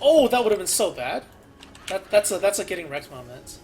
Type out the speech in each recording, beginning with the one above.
Oh, that would have been so bad. That's a getting wrecked moment.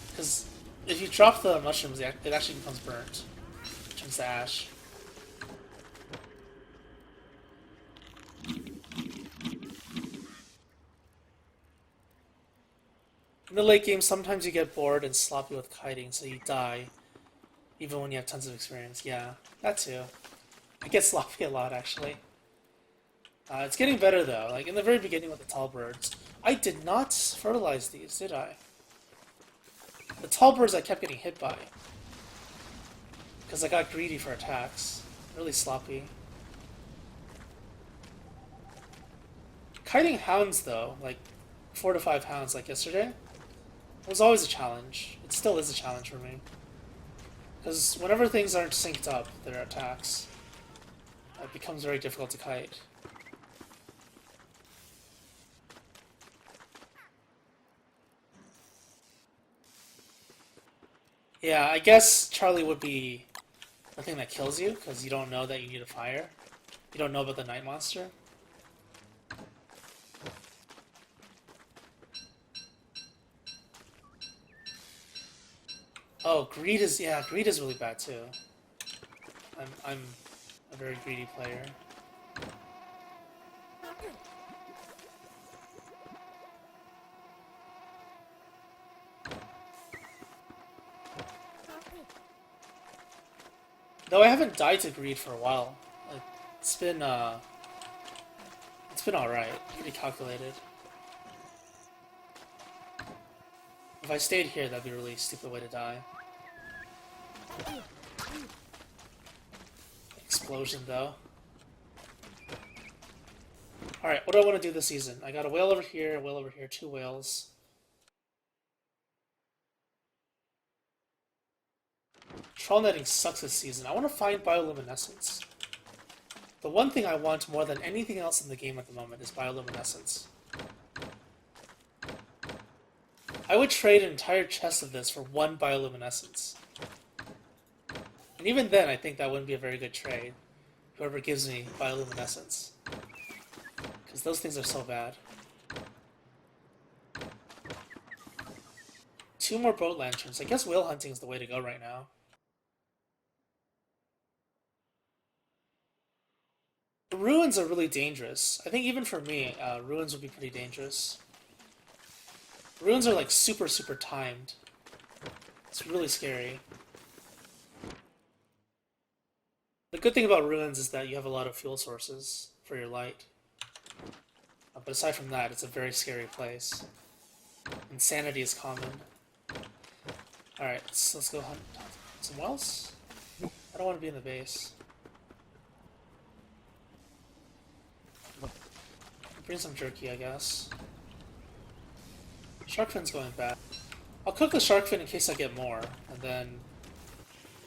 Because if you drop the mushrooms, it actually becomes burnt. It turns to ash. In the late game, sometimes you get bored and sloppy with kiting, so you die, even when you have tons of experience. Yeah, that too. I get sloppy a lot, actually. It's getting better, though. Like, in the very beginning with the tall birds, I did not fertilize these, did I? The tall birds I kept getting hit by. Because I got greedy for attacks. Really sloppy. Kiting hounds, though, like 4 to 5 hounds like yesterday, was always a challenge. It still is a challenge for me. Because whenever things aren't synced up, their attacks, it becomes very difficult to kite. Yeah, I guess Charlie would be the thing that kills you, because you don't know that you need a fire. You don't know about the night monster. Oh, greed is really bad too. I'm a very greedy player. Though I haven't died to greed for a while. It's been alright, pretty calculated. If I stayed here, that'd be a really stupid way to die. Explosion, though. Alright, what do I want to do this season? I got a whale over here, 2 whales. Troll netting sucks this season. I want to find bioluminescence. The one thing I want more than anything else in the game at the moment is bioluminescence. I would trade an entire chest of this for 1 bioluminescence. And even then, I think that wouldn't be a very good trade. Whoever gives me bioluminescence. Because those things are so bad. 2 more boat lanterns. I guess whale hunting is the way to go right now. The ruins are really dangerous. I think even for me, ruins would be pretty dangerous. Ruins are like super timed. It's really scary. The good thing about ruins is that you have a lot of fuel sources for your light. But aside from that, it's a very scary place. Insanity is common. Alright, let's go hunt somewhere else. I don't want to be in the base. Bring some jerky, I guess. Shark fin's going bad. I'll cook the shark fin in case I get more, and then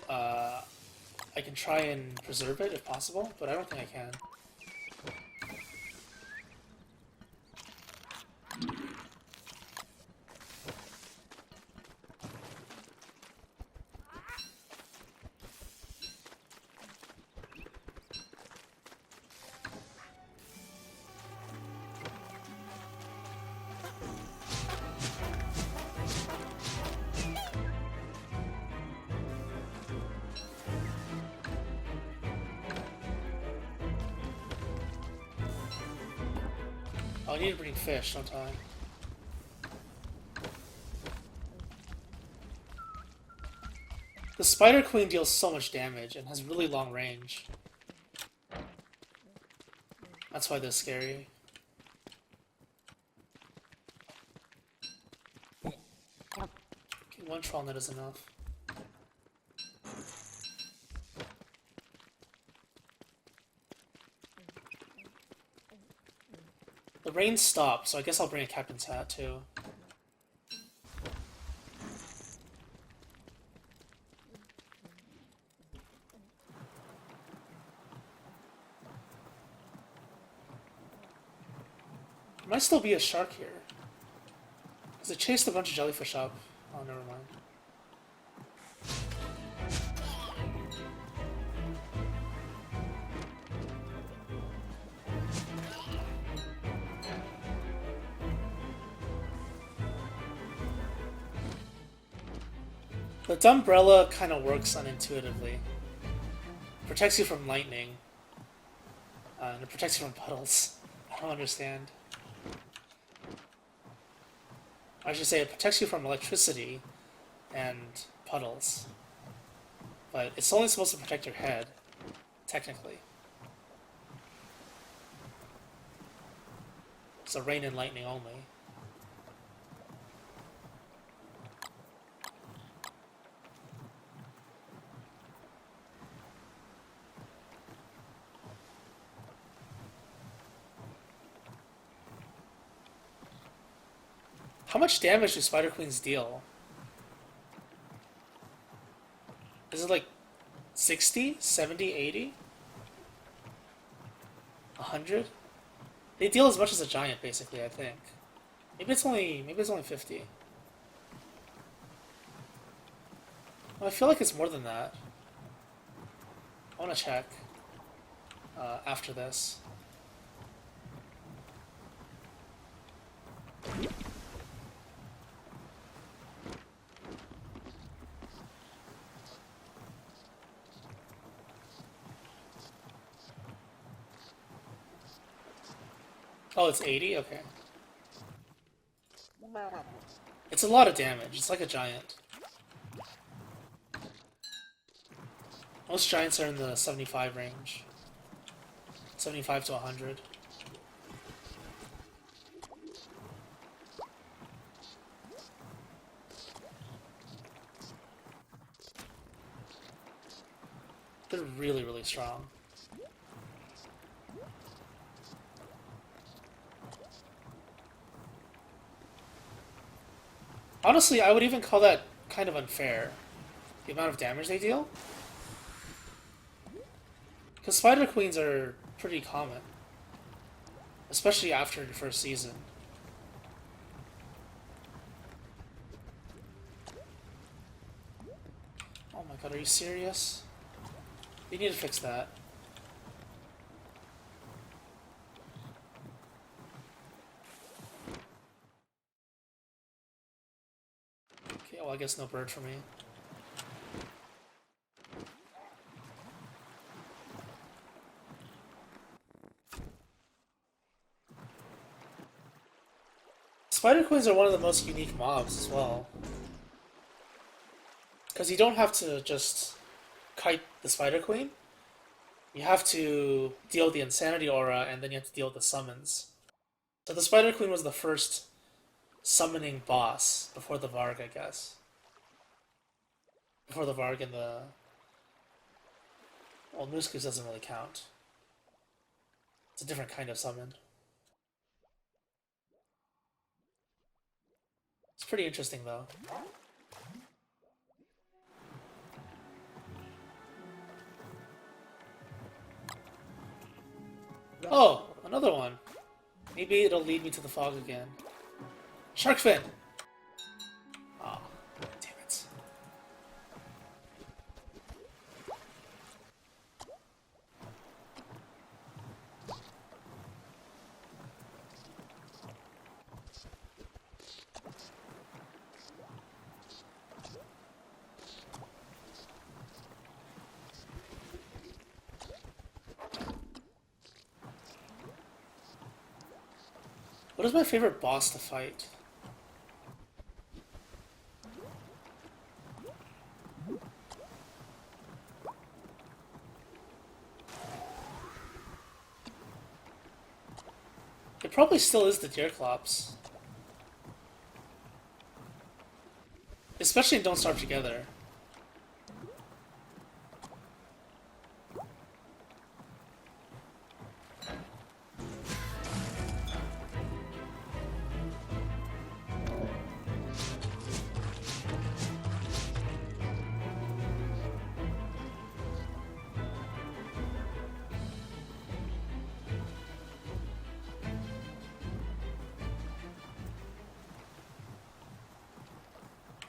I can try and preserve it if possible, but I don't think I can. Oh, I need to bring fish, don't I? The Spider Queen deals so much damage and has really long range. That's why they're scary. Okay, 1 troll net is enough. The rain stopped, so I guess I'll bring a captain's hat too. There might still be a shark here. Because it chased a bunch of jellyfish up. Oh, never mind. The Dumbrella kind of works unintuitively. Protects you from lightning. And it protects you from puddles. I don't understand. I should say it protects you from electricity and puddles. But it's only supposed to protect your head, technically. So rain and lightning only. How much damage do Spider Queens deal? Is it like 60, 70, 80? 100? They deal as much as a giant, basically, I think. Maybe it's only 50. Well, I feel like it's more than that. I want to check after this. Oh, it's 80? Okay. It's a lot of damage. It's like a giant. Most giants are in the 75 range. 75 to 100. They're really, really strong. Honestly, I would even call that kind of unfair. The amount of damage they deal. Because Spider Queens are pretty common. Especially after the first season. Oh my god, are you serious? We need to fix that. Okay, well I guess no bird for me. Spider Queens are one of the most unique mobs as well. Because you don't have to just kite the Spider Queen. You have to deal with the Insanity Aura, and then you have to deal with the summons. So the Spider Queen was the first summoning boss before the Varg, I guess. Before the Varg and the... Well, Muskus doesn't really count. It's a different kind of summon. It's pretty interesting, though. Oh, another one. Maybe it'll lead me to the fog again. Shark fin! Oh, damn it. What is my favorite boss to fight? It probably still is the Deerclops. Especially in Don't Starve Together.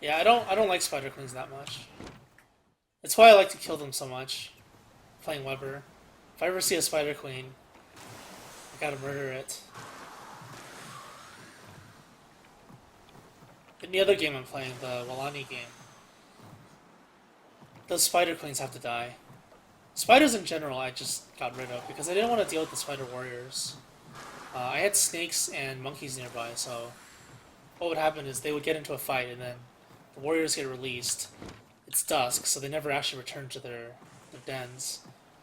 Yeah, I don't like Spider Queens that much. That's why I like to kill them so much. Playing Weber. If I ever see a Spider Queen, I gotta murder it. In the other game I'm playing, the Walani game, Those spider queens have to die. Spiders in general I just got rid of because I didn't want to deal with the spider warriors. I had snakes and monkeys nearby, so what would happen is they would get into a fight and then the warriors get released. It's dusk, so they never actually return to their dens.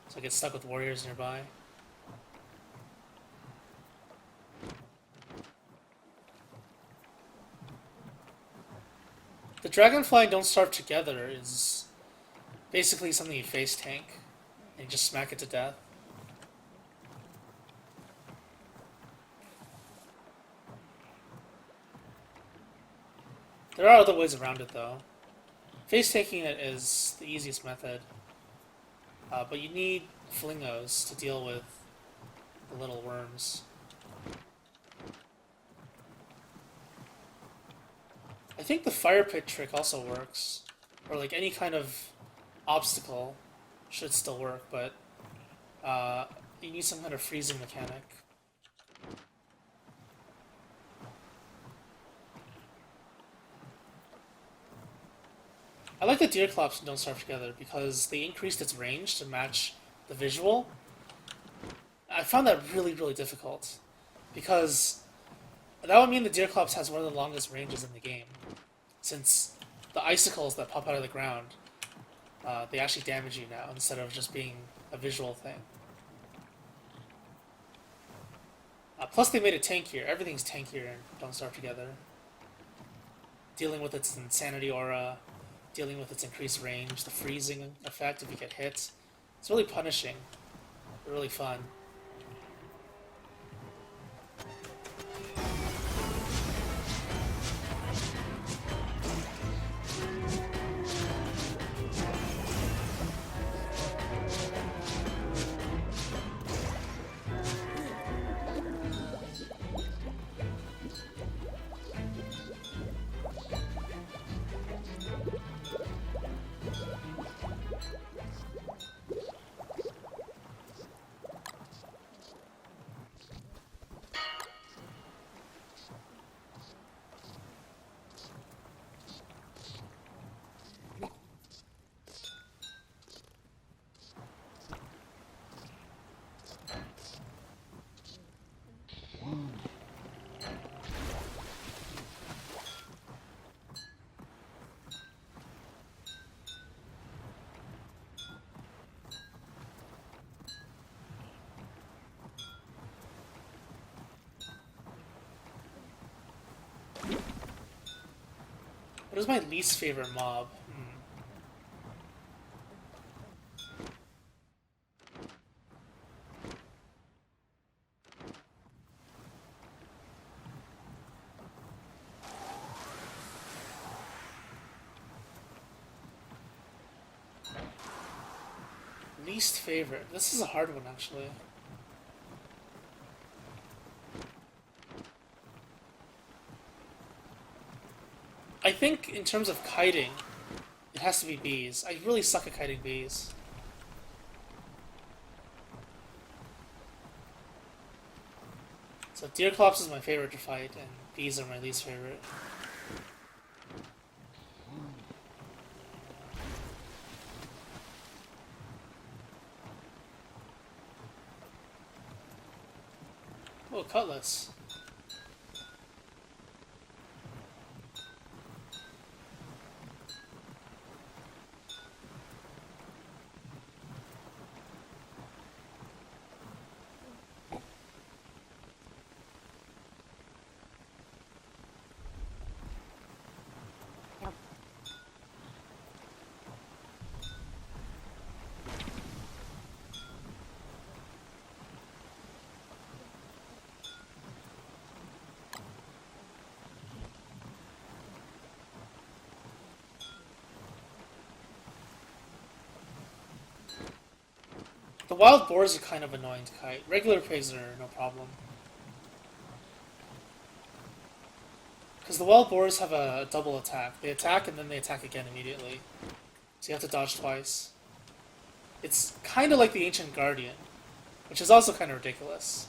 So I get stuck with warriors nearby. The dragonfly and don't starve together is basically something you face tank and you just smack it to death. There are other ways around it though. Face tanking it is the easiest method, but you need flingos to deal with the little worms. I think the fire pit trick also works, or like any kind of obstacle should still work, but you need some kind of freezing mechanic. I like the deer clops don't starve together because they increased its range to match the visual. I found that really, really difficult because that would mean the deer clops has one of the longest ranges in the game, since the icicles that pop out of the ground, they actually damage you now instead of just being a visual thing. Plus they made it tankier. Everything's tankier and don't starve together. Dealing with its insanity aura, dealing with its increased range, the freezing effect if you get hit. It's really punishing, but really fun. What is my least favorite mob? Least favorite. This is a hard one, actually. I think in terms of kiting, it has to be bees. I really suck at kiting bees. So Deerclops is my favorite to fight, and bees are my least favorite. Oh, Cutlass. The wild boars are kind of annoying to kite. Regular pigs are no problem. Because the wild boars have a double attack. They attack and then they attack again immediately. So you have to dodge twice. It's kind of like the Ancient Guardian, which is also kind of ridiculous.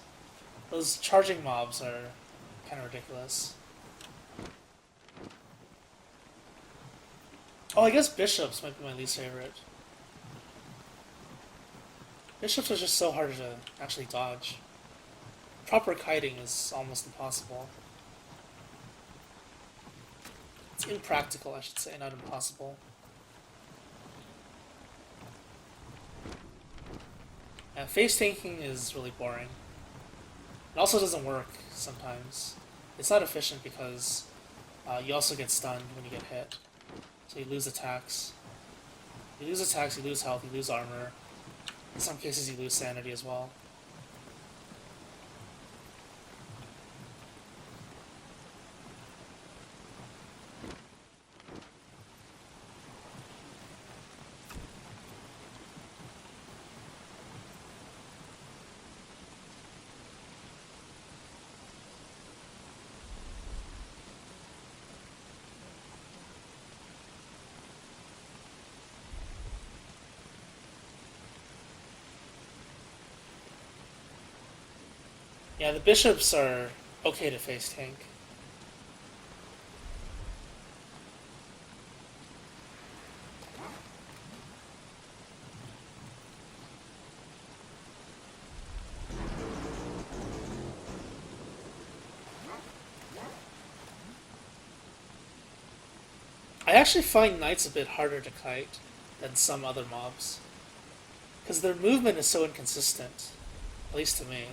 Those charging mobs are kind of ridiculous. Oh, I guess bishops might be my least favorite. Bishops are just so hard to actually dodge. Proper kiting is almost impossible. It's impractical, I should say, not impossible. And face tanking is really boring. It also doesn't work sometimes. It's not efficient because you also get stunned when you get hit. So you lose attacks. You lose attacks, you lose health, you lose armor. In some cases you lose sanity as well. Yeah, the bishops are okay to face tank. I actually find knights a bit harder to kite than some other mobs. Because their movement is so inconsistent. At least to me.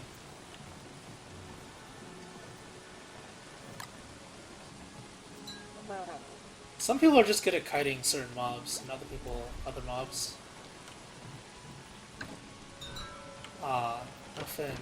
Some people are just good at kiting certain mobs, and other people, other mobs. Ah, no fin.